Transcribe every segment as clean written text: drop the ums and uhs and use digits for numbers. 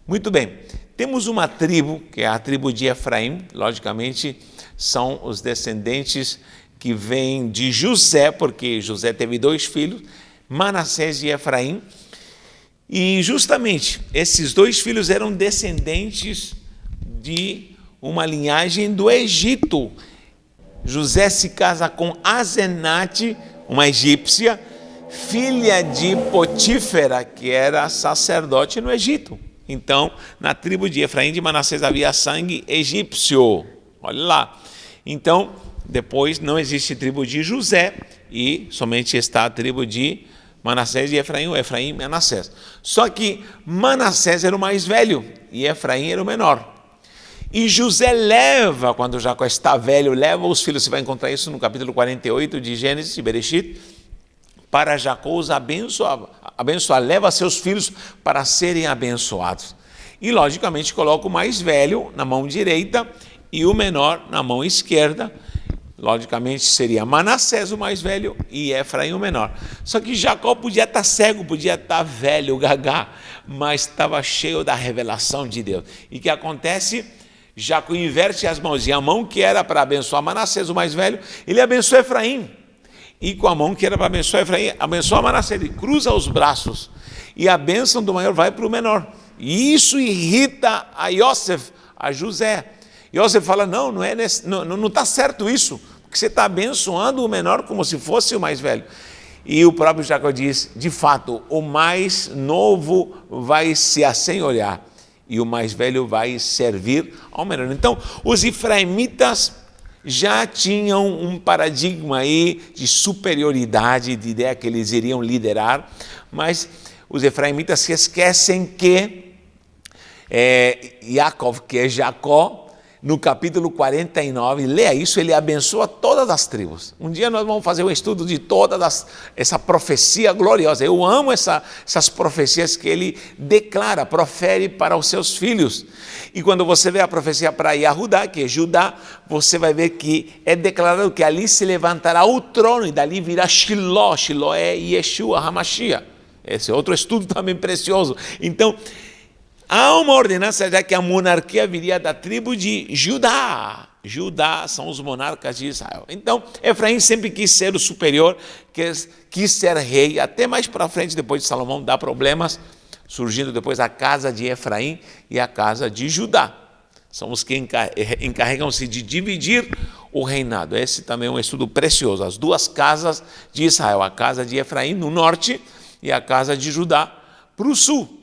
Muito bem, temos uma tribo, que é a tribo de Efraim, logicamente são os descendentes que vêm de José, porque José teve 2 filhos, Manassés e Efraim, e justamente esses 2 filhos eram descendentes de uma linhagem do Egito. José se casa com Asenate, uma egípcia, filha de Potífera, que era sacerdote no Egito. Então, na tribo de Efraim e de Manassés havia sangue egípcio. Olha lá. Então, depois não existe tribo de José e somente está a tribo de Manassés e Efraim, ou Efraim e Manassés. Só que Manassés era o mais velho e Efraim era o menor. E José leva, quando Jacó está velho, leva os filhos, você vai encontrar isso no capítulo 48 de Gênesis, de Bereshit, para Jacó os abençoar, leva seus filhos para serem abençoados. E, logicamente, coloca o mais velho na mão direita e o menor na mão esquerda. Logicamente, seria Manassés o mais velho e Efraim o menor. Só que Jacó podia estar cego, podia estar velho, gagá, mas estava cheio da revelação de Deus. E o que acontece? Jacó inverte as mãos, e a mão que era para abençoar Manassés, o mais velho, ele abençoa Efraim. E com a mão que era para abençoar Efraim, abençoa Manassés, ele cruza os braços, e a bênção do maior vai para o menor. E isso irrita a Yosef, a José. Yosef fala, não está certo isso, porque você está abençoando o menor como se fosse o mais velho. E o próprio Jacó diz, de fato, o mais novo vai se assenhorear, e o mais velho vai servir ao menor. Então, os efraimitas já tinham um paradigma aí de superioridade, de ideia que eles iriam liderar, mas os efraimitas se esquecem que Yaakov, que é Jacó, no capítulo 49, leia isso, ele abençoa todas as tribos. Um dia nós vamos fazer um estudo de essa profecia gloriosa. Eu amo essas profecias que ele declara, profere para os seus filhos. E quando você vê a profecia para Yahudá, que é Judá, você vai ver que é declarado que ali se levantará o trono e dali virá Shiló. Shiló é Yeshua HaMashiach. Esse é outro estudo também precioso. Então, há uma ordenança já que a monarquia viria da tribo de Judá. Judá são os monarcas de Israel. Então, Efraim sempre quis ser o superior, quis ser rei. Até mais para frente, depois de Salomão, dá problemas, surgindo depois a casa de Efraim e a casa de Judá. São os que encarregam-se de dividir o reinado. Esse também é um estudo precioso. As 2 casas de Israel, a casa de Efraim no norte e a casa de Judá para o sul.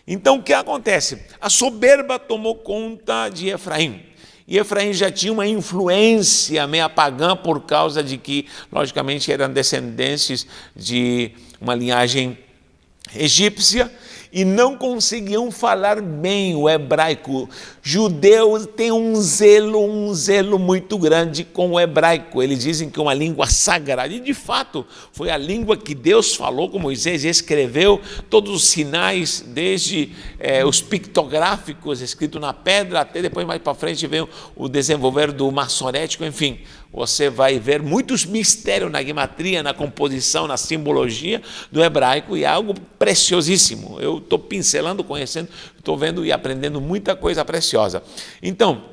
Então, o que acontece? A soberba tomou conta de Efraim. E Efraim já tinha uma influência meia pagã por causa de que, logicamente, eram descendentes de uma linhagem egípcia e não conseguiam falar bem o hebraico. Judeus têm um zelo muito grande com o hebraico. Eles dizem que é uma língua sagrada. E, de fato, foi a língua que Deus falou com Moisés e escreveu todos os sinais, desde os pictográficos escritos na pedra, até depois, mais para frente, vem o desenvolver do maçorético, enfim. Você vai ver muitos mistérios na gematria, na composição, na simbologia do hebraico, e é algo preciosíssimo. Eu estou pincelando, conhecendo, estou vendo e aprendendo muita coisa preciosa. Então,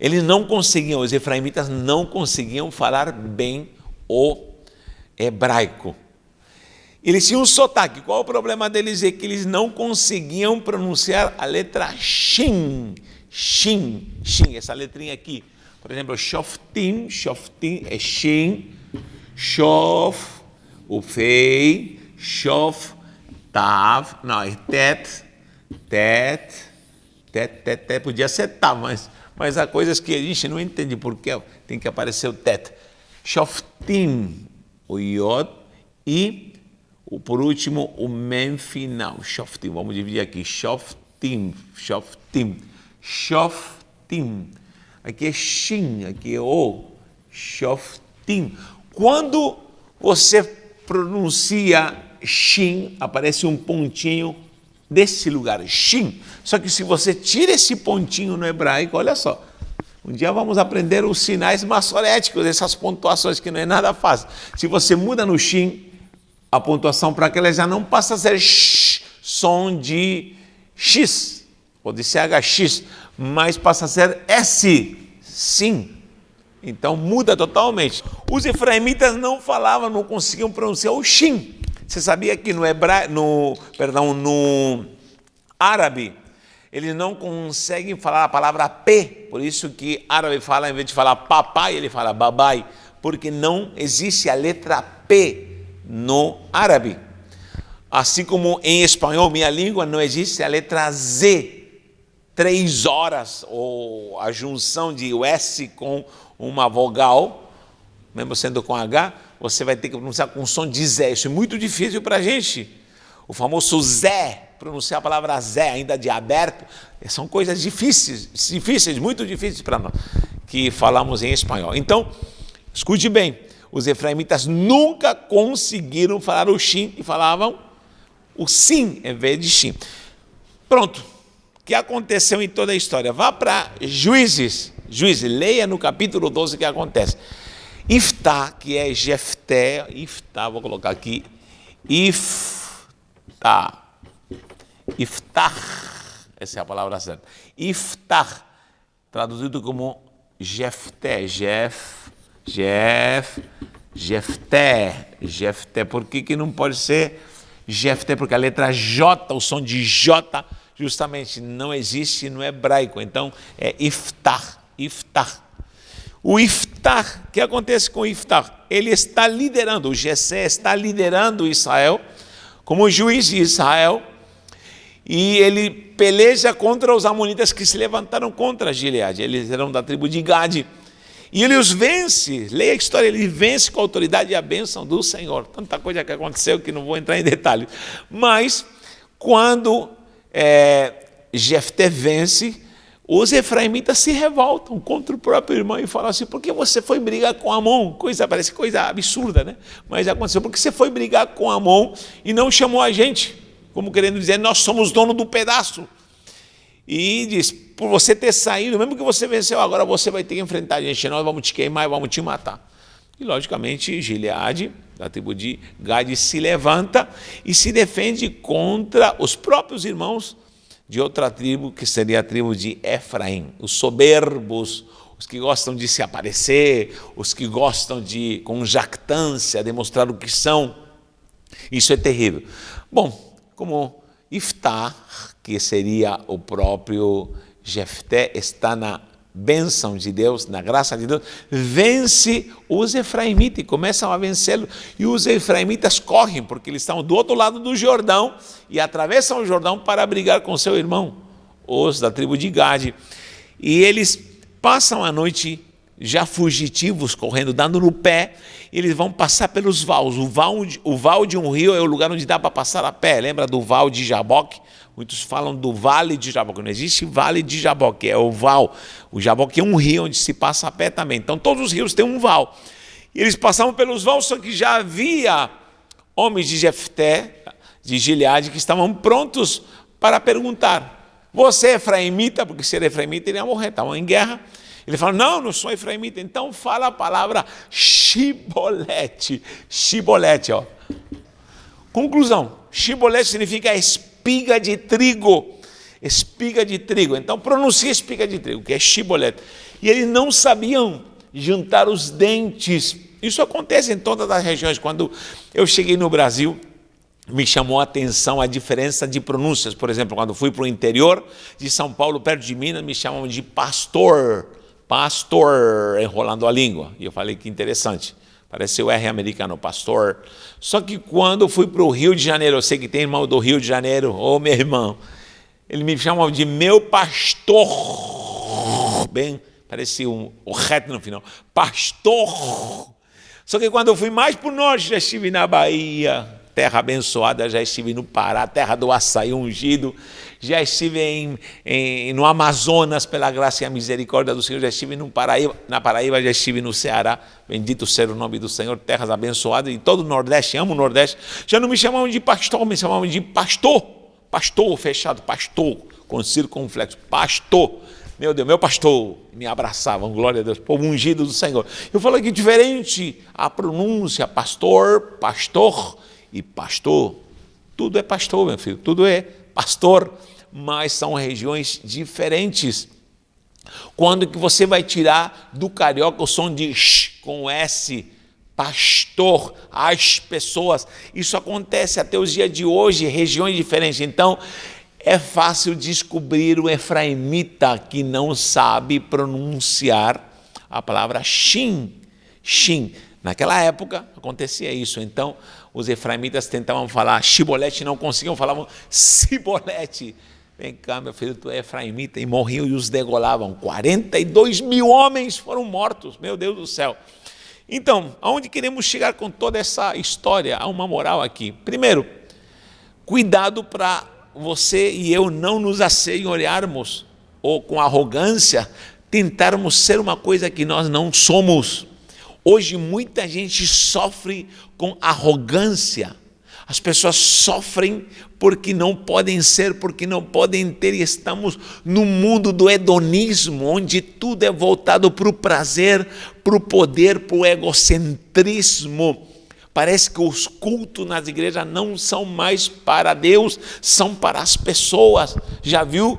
eles não conseguiam, os efraimitas não conseguiam falar bem o hebraico. Eles tinham um sotaque. Qual o problema deles? É que eles não conseguiam pronunciar a letra Shin. Shin, essa letrinha aqui. Por exemplo, Shoftim é Shin, Shof, o Fei, Shof, Tav, não, é Tet, podia ser Tav, mas há coisas que a gente não entende porque tem que aparecer o Tet. Shoftim, o Yod, e por último o Mem final, Shoftim, vamos dividir aqui, Shoftim. Aqui é Shin, aqui é O, Shoftim. Quando você pronuncia Shin, aparece um pontinho desse lugar, Shin. Só que se você tira esse pontinho no hebraico, olha só, um dia vamos aprender os sinais maçoréticos, essas pontuações que não é nada fácil. Se você muda no Shin, a pontuação para aquela já não passa a ser som de X, pode ser HX, mas passa a ser S, sim. Então muda totalmente. Os efraimitas não falavam, não conseguiam pronunciar o Shin. Você sabia que no árabe, eles não conseguem falar a palavra P, por isso que árabe fala, em vez de falar papai, ele fala babai, porque não existe a letra P no árabe. Assim como em espanhol, minha língua, não existe a letra Z, 3 horas, ou a junção de o S com uma vogal, mesmo sendo com H, você vai ter que pronunciar com som de Zé. Isso é muito difícil para a gente. O famoso Zé, pronunciar a palavra Zé, ainda de aberto, são coisas difíceis, muito difíceis para nós, que falamos em espanhol. Então, escute bem, os efraimitas nunca conseguiram falar o Shin e falavam o Sim em vez de Shin. Pronto. O que aconteceu em toda a história? Vá para Juízes, leia no capítulo 12 o que acontece. Iftá, que é Jefté, vou colocar aqui, Iftá, essa é a palavra certa, Iftá, traduzido como Jefté, Jefté, por que não pode ser Jefté? Porque a letra J, o som de J, justamente não existe no hebraico, então é Iftá. O Iftá, o que acontece com o Iftá? Ele está liderando, o Jessé está liderando Israel como juiz de Israel, e ele peleja contra os amonitas que se levantaram contra Gileade. Eles eram da tribo de Gade, e ele os vence. Leia a história, ele vence com a autoridade e a bênção do Senhor. Tanta coisa que aconteceu que não vou entrar em detalhes, mas quando Jefté vence, os efraimitas se revoltam contra o próprio irmão e falam assim: por que você foi brigar com Amon? Parece coisa absurda, né? Mas aconteceu, porque você foi brigar com Amon e não chamou a gente, como querendo dizer, nós somos dono do pedaço. E diz, por você ter saído, mesmo que você venceu, agora você vai ter que enfrentar a gente, nós vamos te queimar e vamos te matar. E logicamente Gileade, da tribo de Gade, se levanta e se defende contra os próprios irmãos de outra tribo, que seria a tribo de Efraim, os soberbos, os que gostam de se aparecer, os que gostam de, com jactância, demonstrar o que são. Isso é terrível. Bom, como Iftá, que seria o próprio Jefté, está na bênção de Deus, na graça de Deus, vence os efraimitas e começam a vencê-lo, e os efraimitas correm, porque eles estão do outro lado do Jordão, e atravessam o Jordão para brigar com seu irmão, os da tribo de Gade, e eles passam a noite já fugitivos, correndo, dando no pé, e eles vão passar pelos vales. O val de um rio é o lugar onde dá para passar a pé. Lembra do val de Jaboque? Muitos falam do vale de Jaboque. Não existe vale de Jaboque, é o val. O Jaboque é um rio onde se passa a pé também. Então todos os rios têm um val. E eles passavam pelos vales, só que já havia homens de Jefté, de Gileade, que estavam prontos para perguntar: você é efraimita? Porque se ele é efraimita, ele ia morrer. Estavam em guerra. Ele fala: não sou efraimita. Então fala a palavra shibolete. Shibolete, ó. Conclusão: shibolete significa espiga de trigo. Espiga de trigo. Então pronuncia espiga de trigo, que é shibolete. E eles não sabiam juntar os dentes. Isso acontece em todas as regiões. Quando eu cheguei no Brasil, me chamou a atenção a diferença de pronúncias. Por exemplo, quando fui para o interior de São Paulo, perto de Minas, me chamam de pastor, enrolando a língua. E eu falei: que interessante, parece o R americano, pastor. Só que quando fui para o Rio de Janeiro, eu sei que tem irmão do Rio de Janeiro, meu irmão, ele me chamava de meu pastor, bem, parecia o reto no final, pastor. Só que quando eu fui mais para o norte, já estive na Bahia, terra abençoada, já estive no Pará, terra do açaí ungido, já estive no Amazonas, pela graça e a misericórdia do Senhor, já estive na Paraíba, já estive no Ceará, bendito seja o nome do Senhor, terras abençoadas, e todo o Nordeste, amo o Nordeste. Já não me chamavam de pastor, me chamavam de pastor, fechado, pastor, com circunflexo, pastor. Meu Deus, meu pastor, me abraçavam, glória a Deus, povo ungido do Senhor. Eu falei que diferente a pronúncia, pastor e pastor, tudo é pastor, meu filho, tudo é pastor, mas são regiões diferentes. Quando que você vai tirar do carioca o som de sh com S, pastor, as pessoas? Isso acontece até os dias de hoje, regiões diferentes. Então, é fácil descobrir o efraimita que não sabe pronunciar a palavra shin, shin. Naquela época acontecia isso. Então, os efraimitas tentavam falar shibolete, não conseguiam, falavam cibolete. Vem cá, meu filho, tu é efraimita. E morriam e os degolavam. 42 mil homens foram mortos, meu Deus do céu. Então, aonde queremos chegar com toda essa história? Há uma moral aqui. Primeiro, cuidado para você e eu não nos assenhorearmos ou com arrogância tentarmos ser uma coisa que nós não somos. Hoje muita gente sofre com arrogância. As pessoas sofrem porque não podem ser, porque não podem ter, e estamos no mundo do hedonismo, onde tudo é voltado para o prazer, para o poder, para o egocentrismo. Parece que os cultos nas igrejas não são mais para Deus, são para as pessoas. Já viu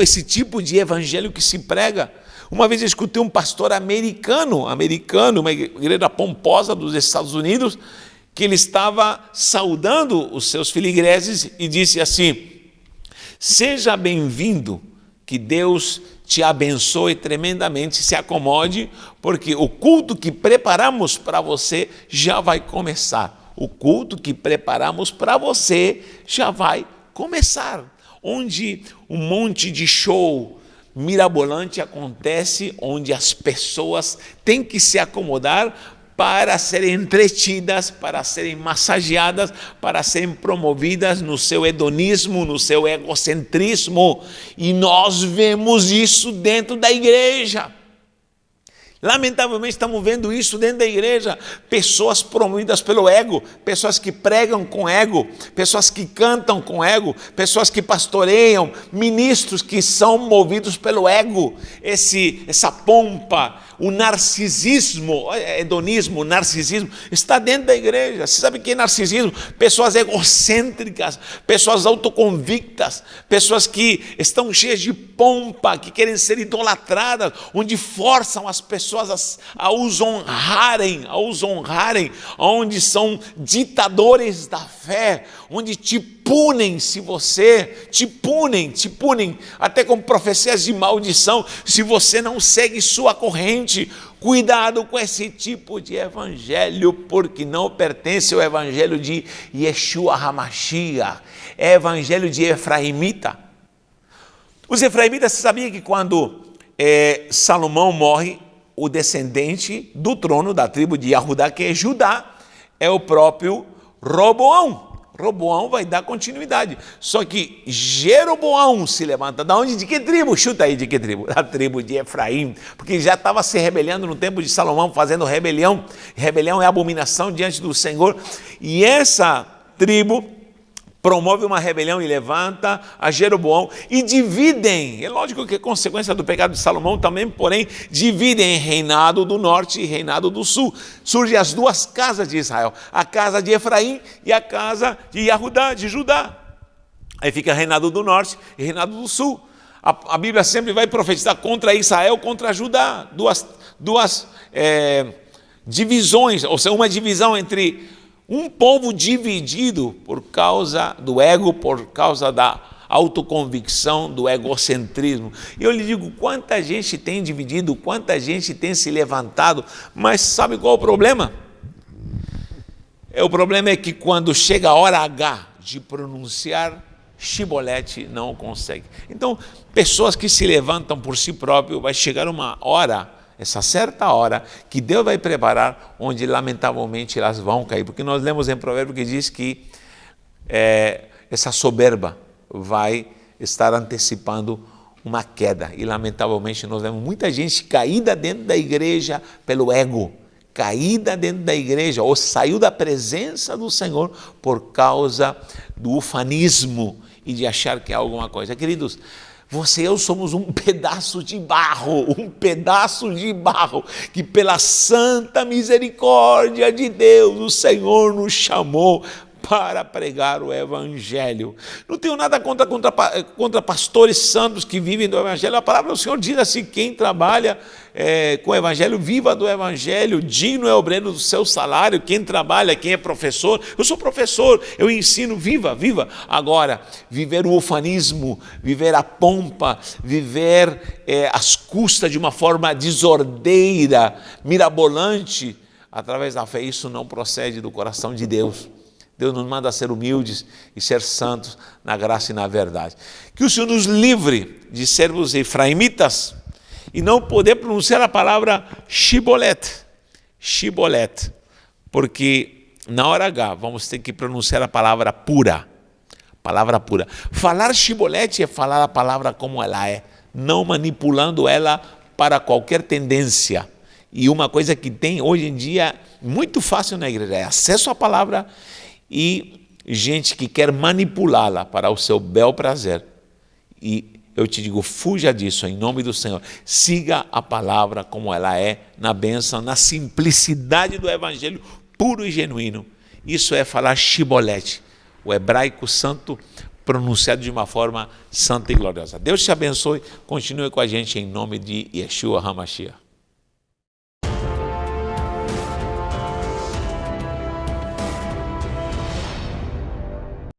esse tipo de evangelho que se prega? Uma vez eu escutei um pastor americano, uma igreja pomposa dos Estados Unidos, que ele estava saudando os seus feligreses e disse assim: seja bem-vindo, que Deus te abençoe tremendamente, se acomode, porque o culto que preparamos para você já vai começar. O culto que preparamos para você já vai começar. Onde um monte de show mirabolante acontece, onde as pessoas têm que se acomodar para serem entretidas, para serem massageadas, para serem promovidas no seu hedonismo, no seu egocentrismo. E nós vemos isso dentro da igreja. Lamentavelmente estamos vendo isso dentro da igreja, pessoas promovidas pelo ego, pessoas que pregam com ego, pessoas que cantam com ego, pessoas que pastoreiam, ministros que são movidos pelo ego, essa pompa, o narcisismo, hedonismo, narcisismo, está dentro da igreja. Você sabe o que é narcisismo? Pessoas egocêntricas, pessoas autoconvictas, pessoas que estão cheias de pompa, que querem ser idolatradas, onde forçam as pessoas a os honrarem, onde são ditadores da fé, onde te punem se você, te punem, até com profecias de maldição, se você não segue sua corrente. Cuidado com esse tipo de evangelho, porque não pertence ao evangelho de Yeshua HaMashiach, é evangelho de efraimita. Os efraimitas, você sabia que quando Salomão morre, o descendente do trono da tribo de Yahudá, que é Judá, é o próprio Roboão. Roboão vai dar continuidade. Só que Jeroboão se levanta. Da onde? De que tribo? Chuta aí, de que tribo? Da tribo de Efraim. Porque já estava se rebelando no tempo de Salomão, fazendo rebelião. Rebelião é abominação diante do Senhor. E essa tribo promove uma rebelião e levanta a Jeroboão e dividem. É lógico que é consequência do pecado de Salomão também, porém, dividem reinado do norte e reinado do sul. Surgem as duas casas de Israel, a casa de Efraim e a casa de Yahudá, de Judá. Aí fica reinado do norte e reinado do sul. A Bíblia sempre vai profetizar contra Israel, contra Judá. Duas divisões, ou seja, uma divisão entre um povo dividido por causa do ego, por causa da autoconvicção, do egocentrismo. E eu lhe digo, quanta gente tem dividido, quanta gente tem se levantado, mas sabe qual é o problema? O problema é que quando chega a hora H de pronunciar, Shibolete não consegue. Então, pessoas que se levantam por si próprio, vai chegar uma hora, essa certa hora, que Deus vai preparar, onde lamentavelmente elas vão cair. Porque nós lemos em Provérbio que diz que essa soberba vai estar antecipando uma queda. E lamentavelmente nós vemos muita gente caída dentro da igreja pelo ego, caída dentro da igreja, ou saiu da presença do Senhor por causa do ufanismo e de achar que é alguma coisa. Queridos, você e eu somos um pedaço de barro, que pela santa misericórdia de Deus, o Senhor nos chamou para pregar o Evangelho. Não tenho nada contra pastores santos que vivem do Evangelho. A palavra do Senhor diz assim: quem trabalha com o Evangelho, viva do Evangelho, digno é o obreiro do seu salário. Quem trabalha, quem é professor, eu sou professor, eu ensino, viva. Agora, viver o ufanismo, viver a pompa, viver às custas de uma forma desordeira, mirabolante, através da fé, isso não procede do coração de Deus. Deus nos manda ser humildes e ser santos na graça e na verdade. Que o Senhor nos livre de sermos efraimitas e não poder pronunciar a palavra shibolet, porque na hora H vamos ter que pronunciar a palavra pura. Falar shibolet é falar a palavra como ela é, não manipulando ela para qualquer tendência. E uma coisa que tem hoje em dia muito fácil na igreja é acesso à palavra e gente que quer manipulá-la para o seu bel prazer. E eu te digo, fuja disso em nome do Senhor. Siga a palavra como ela é, na bênção, na simplicidade do Evangelho puro e genuíno. Isso é falar shibolete, o hebraico santo pronunciado de uma forma santa e gloriosa. Deus te abençoe, continue com a gente em nome de Yeshua HaMashiach.